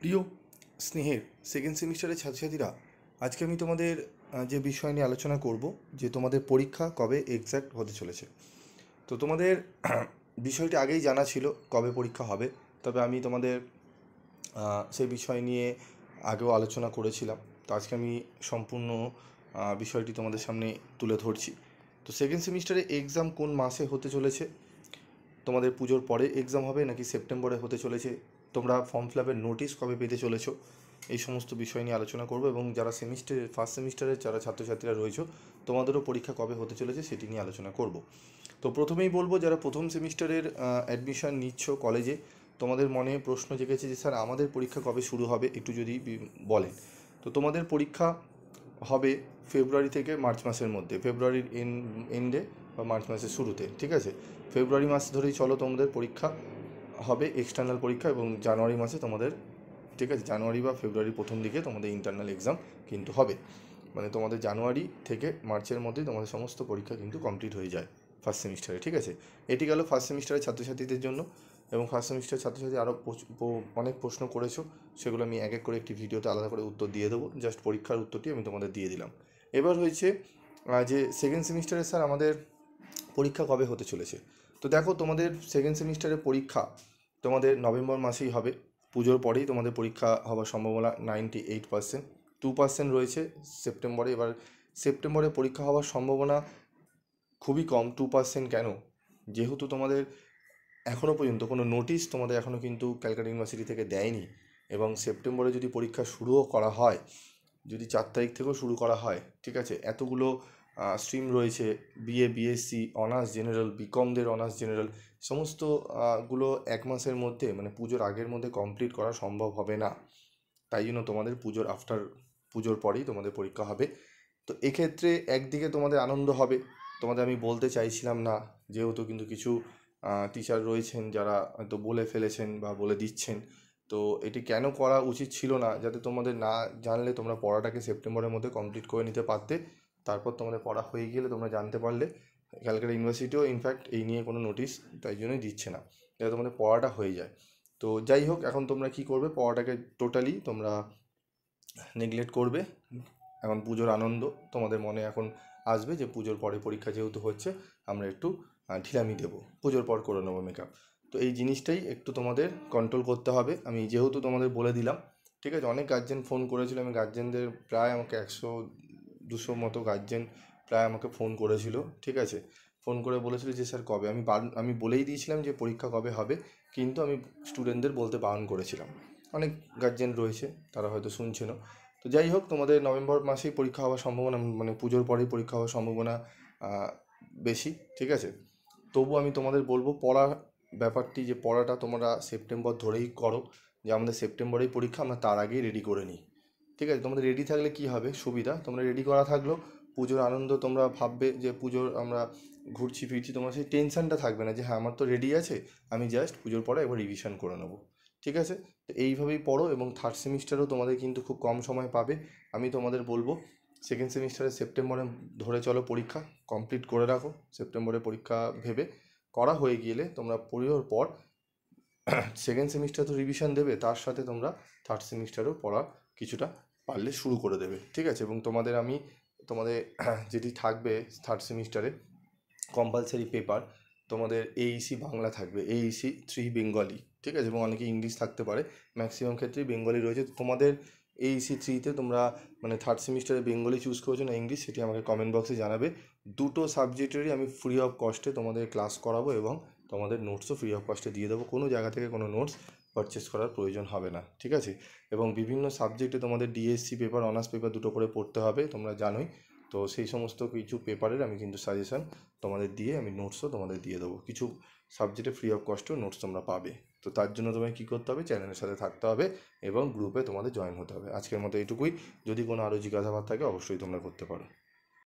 প্রিয় স্নেহের সেকেন্ড সেমিস্টারের ছাত্রছাত্রীরা, আজকে আমি তোমাদের যে বিষয় নিয়ে আলোচনা করব, যে তোমাদের পরীক্ষা কবে এক্স্যাক্ট হতে চলেছে। তো তোমাদের বিষয়টি আগেই জানা ছিল কবে পরীক্ষা হবে, তবে আমি তোমাদের সেই বিষয় নিয়ে আগেও আলোচনা করেছিলাম। তো আজকে আমি সম্পূর্ণ বিষয়টি তোমাদের সামনে তুলে ধরছি। তো সেকেন্ড সেমিস্টারে এক্সাম কোন মাসে হতে চলেছে, তোমাদের পুজোর পরে এক্সাম হবে নাকি সেপ্টেম্বরে হতে চলেছে, তোমরা ফর্ম ফিল আপের নোটিশ কবে পেতে চলেছো, এই সমস্ত বিষয় নিয়ে আলোচনা করবো। এবং যারা ফার্স্ট সেমিস্টারের যারা ছাত্রছাত্রীরা রয়েছে, তোমাদেরও পরীক্ষা কবে হতে চলেছে সেটি নিয়ে আলোচনা করব। তো প্রথমেই বলবো, যারা প্রথম সেমিস্টারের অ্যাডমিশন নিচ্ছ কলেজে, তোমাদের মনে প্রশ্ন জেগেছে যে স্যার আমাদের পরীক্ষা কবে শুরু হবে, একটু যদি বলেন। তো তোমাদের পরীক্ষা হবে ফেব্রুয়ারি থেকে মার্চ মাসের মধ্যে, ফেব্রুয়ারির এন্ডে বা মার্চ মাসের শুরুতে, ঠিক আছে। ফেব্রুয়ারি মাস ধরেই চলো, তোমাদের পরীক্ষা হবে এক্সটার্নাল পরীক্ষা, এবং জানুয়ারি মাসে তোমাদের, ঠিক আছে, জানুয়ারি বা ফেব্রুয়ারির প্রথম দিকে তোমাদের ইন্টারনাল এক্সাম কিন্তু হবে। মানে তোমাদের জানুয়ারি থেকে মার্চের মধ্যেই তোমাদের সমস্ত পরীক্ষা কিন্তু কমপ্লিট হয়ে যায় ফার্স্ট সেমিস্টারে, ঠিক আছে। এটি গেল ফার্স্ট সেমিস্টারের ছাত্রছাত্রীদের জন্য। এবং ফার্স্ট সেমিস্টারের ছাত্রছাত্রী আরও অনেক প্রশ্ন করেছো, সেগুলো আমি এক এক করে একটি ভিডিওতে আলাদা করে উত্তর দিয়ে দেবো। জাস্ট পরীক্ষার উত্তরটি আমি তোমাদের দিয়ে দিলাম। এবার হয়েছে যে সেকেন্ড সেমিস্টারে স্যার আমাদের পরীক্ষা কবে হতে চলেছে। তো দেখো, তোমাদের সেকেন্ড সেমিস্টারের পরীক্ষা তোমাদের নভেম্বর মাসেই হবে। পুজোর পরেই তোমাদের পরীক্ষা হওয়ার সম্ভাবনা 98%। 2% রয়েছে সেপ্টেম্বরে। এবার সেপ্টেম্বরে পরীক্ষা হওয়ার সম্ভাবনা খুবই কম। 2% কেন? যেহেতু তোমাদের এখনও পর্যন্ত কোনো নোটিশ তোমাদের এখনও কিন্তু ক্যালকাটা ইউনিভার্সিটি থেকে দেয়নি, এবং সেপ্টেম্বরে যদি পরীক্ষা শুরুও করা হয়, যদি 4 তারিখ থেকেও শুরু করা হয়, ঠিক আছে, এতগুলো স্ট্রিম রয়েছে, বিএ, বিএসসি, অনার্স জেনারেল, বিকমদের অনার্স জেনারেল, সমস্ত গুলো 1 মাসের মধ্যে, মানে পুজোর আগের মধ্যে কমপ্লিট করা সম্ভব হবে না। তাই জন্য তোমাদের পুজোর পরেই তোমাদের পরীক্ষা হবে। তো এক্ষেত্রে একদিকে তোমাদের আনন্দ হবে, তোমাদের আমি বলতে চাইছিলাম না, যেহেতু কিন্তু কিছু টিচার রয়েছেন যারা হয়তো বলে ফেলেছেন বা বলে দিচ্ছেন। তো এটি কেন করা উচিত ছিল না, যাতে তোমাদের না জানলে তোমরা পড়াটাকে সেপ্টেম্বরের মধ্যে কমপ্লিট করে নিতে পারতে। তারপর তোমাদের পড়া হয়ে গেলে তোমরা জানতে পারলে। ক্যালকাটা ইউনিভার্সিটিও ইনফ্যাক্ট এই নিয়ে কোনো নোটিশ তাই জন্যই দিচ্ছে না, যাতে তোমাদের পড়াটা হয়ে যায়। তো যাই হোক, এখন তোমরা কি করবে, পড়াটাকে টোটালি তোমরা নেগলেক্ট করবে। এখন পুজোর আনন্দ তোমাদের মনে এখন আসবে, যে পুজোর পরে পরীক্ষা যেহেতু হচ্ছে, আমরা একটু ঢিলামি দেবো, পুজোর পর করে নেবো মেকআপ। তো এই জিনিসটাই একটু তোমাদের কন্ট্রোল করতে হবে। আমি যেহেতু তোমাদের বলে দিলাম, ঠিক আছে। অনেক গার্জেন ফোন করেছিল, আমি গার্জেনদের প্রায় আমাকে 100-200 মতো গার্জেন প্রায় আমাকে ফোন করেছিল, ঠিক আছে। ফোন করে বলেছিল যে স্যার কবে, আমি বলেই দিয়েছিলাম যে পরীক্ষা কবে হবে, কিন্তু আমি স্টুডেন্টদের বলতে বারণ করেছিলাম। অনেক গার্জেন রয়েছে, তারা হয়তো শুনছেনও। তো যাই হোক, তোমাদের নভেম্বর মাসেই পরীক্ষা হওয়ার সম্ভাবনা, মানে পুজোর পরেই পরীক্ষা হওয়ার সম্ভাবনা বেশি, ঠিক আছে। তবু আমি তোমাদের বলবো, ব্যাপারটি যে পড়াটা তোমরা সেপ্টেম্বর ধরেই করো, যে আমাদের সেপ্টেম্বরেই পরীক্ষা, আমরা তার আগেই রেডি করে নিই, ঠিক আছে। তোমাদের রেডি থাকলে কি হবে সুবিধা, তোমরা রেডি করা থাকলো, পুজোর আনন্দ তোমরা ভাববে যে পুজোর আমরা ঘুরছি ফিরছি, তোমার সেই টেনশনটা থাকবে না যে হ্যাঁ আমার তো রেডি আছে, আমি জাস্ট পুজোর পরে একবার রিভিশন করে নেবো, ঠিক আছে। তো এইভাবেই পড়ো। এবং থার্ড সেমিস্টারেও তোমাদের কিন্তু খুব কম সময় পাবে। আমি তোমাদের বলবো, সেকেন্ড সেমিস্টারে সেপ্টেম্বরে ধরে চলো, পরীক্ষা কমপ্লিট করে রাখো। সেপ্টেম্বরে পরীক্ষা ভেবে করা হয়ে গেলে তোমরা পুজোর পর সেকেন্ড সেমিস্টার তো রিভিশন দেবে, তার সাথে তোমরা থার্ড সেমিস্টারেও পড়া কিছুটা পারলে শুরু করে দেবে, ঠিক আছে। এবং তোমাদের যেটি থাকবে থার্ড সেমিস্টারে কম্পালসারি পেপার, তোমাদের এইসি বাংলা থাকবে, এইসি 3 বেঙ্গলি, ঠিক আছে। এবং অনেকে ইংলিশ থাকতে পারে, ম্যাক্সিমাম ক্ষেত্রেই বেঙ্গলি রয়েছে। তোমাদের এইসি 3তে তোমরা মানে থার্ড সেমিস্টারে বেঙ্গলি চুজ করেছো না ইংলিশ, সেটি আমাকে কমেন্ট বক্সে জানাবে। দুটো সাবজেক্টেরই আমি ফ্রি অফ কস্টে তোমাদের ক্লাস করাবো, এবং তোমাদের নোটসও ফ্রি অফ কস্টে দিয়ে দেবো। কোনো জায়গা থেকে কোনো নোটস পারচেস করার প্রয়োজন হবে না, ঠিক আছে। এবং বিভিন্ন সাবজেক্টে তোমাদের ডিএসসি পেপার, অনার্স পেপার দুটো করে পড়তে হবে, তোমরা জানোই। তো সেই সমস্ত কিছু পেপারের আমি কিন্তু সাজেশান তোমাদের দিয়ে, আমি নোটসও তোমাদের দিয়ে দেবো। কিছু সাবজেক্টে ফ্রি অফ কস্টেও নোটস তোমরা পাবে। তো তার জন্য তোমায় কী করতে হবে, চ্যানেলের সাথে থাকতে হবে এবং গ্রুপে তোমাদের জয়েন হতে হবে। আজকের মতো এইটুকুই। যদি কোনো আরও জিজ্ঞাসাবাদ থাকে অবশ্যই তোমরা করতে পারো।